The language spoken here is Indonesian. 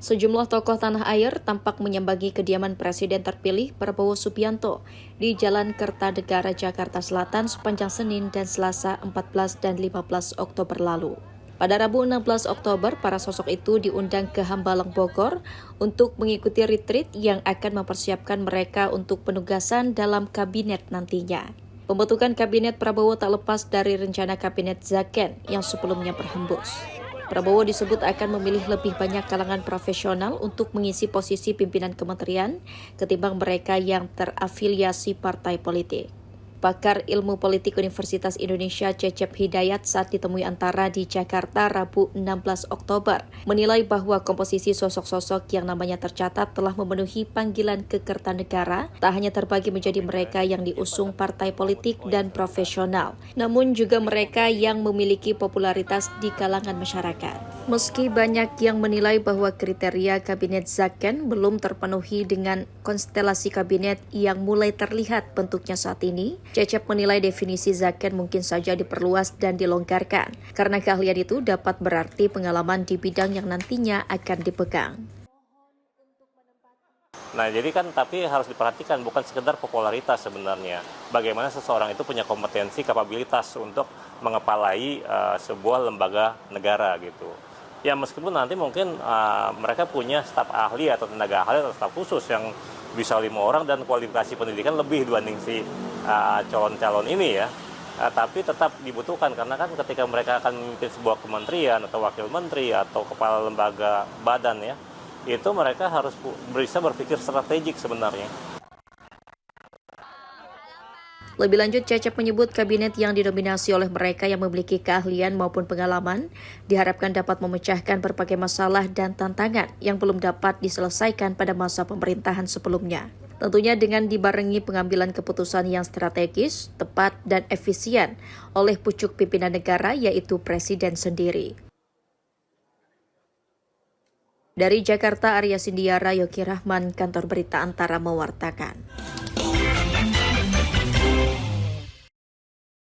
Sejumlah tokoh tanah air tampak menyambangi kediaman Presiden terpilih Prabowo Subianto di Jalan Kertanegara, Jakarta Selatan sepanjang Senin dan Selasa 14 dan 15 Oktober lalu. Pada Rabu 16 Oktober, para sosok itu diundang ke Hambalang, Bogor untuk mengikuti retreat yang akan mempersiapkan mereka untuk penugasan dalam kabinet nantinya. Pembentukan kabinet Prabowo tak lepas dari rencana kabinet Zaken yang sebelumnya berhembus. Prabowo disebut akan memilih lebih banyak kalangan profesional untuk mengisi posisi pimpinan kementerian ketimbang mereka yang terafiliasi partai politik. Pakar Ilmu Politik Universitas Indonesia Cecep Hidayat saat ditemui Antara di Jakarta Rabu 16 Oktober menilai bahwa komposisi sosok-sosok yang namanya tercatat telah memenuhi panggilan ke Kertanegara tak hanya terbagi menjadi mereka yang diusung partai politik dan profesional, namun juga mereka yang memiliki popularitas di kalangan masyarakat. Meski banyak yang menilai bahwa kriteria kabinet Zaken belum terpenuhi dengan konstelasi kabinet yang mulai terlihat bentuknya saat ini, Cecep menilai definisi Zaken mungkin saja diperluas dan dilonggarkan, karena keahlian itu dapat berarti pengalaman di bidang yang nantinya akan dipegang. Nah, jadi kan tapi harus diperhatikan bukan sekedar popularitas sebenarnya. Bagaimana seseorang itu punya kompetensi, kapabilitas untuk mengepalai sebuah lembaga negara gitu. Ya meskipun nanti mungkin mereka punya staf ahli atau tenaga ahli atau staf khusus yang bisa 5 orang dan kualifikasi pendidikan lebih dibanding si calon-calon ini ya. Tapi tetap dibutuhkan karena kan ketika mereka akan memimpin sebuah kementerian atau wakil menteri atau kepala lembaga badan ya, itu mereka harus bisa berpikir strategik sebenarnya. Lebih lanjut, Cecep menyebut kabinet yang didominasi oleh mereka yang memiliki keahlian maupun pengalaman diharapkan dapat memecahkan berbagai masalah dan tantangan yang belum dapat diselesaikan pada masa pemerintahan sebelumnya. Tentunya dengan dibarengi pengambilan keputusan yang strategis, tepat, dan efisien oleh pucuk pimpinan negara yaitu Presiden sendiri. Dari Jakarta, Arya Sindiara, Yogi Rahman, Kantor Berita Antara mewartakan.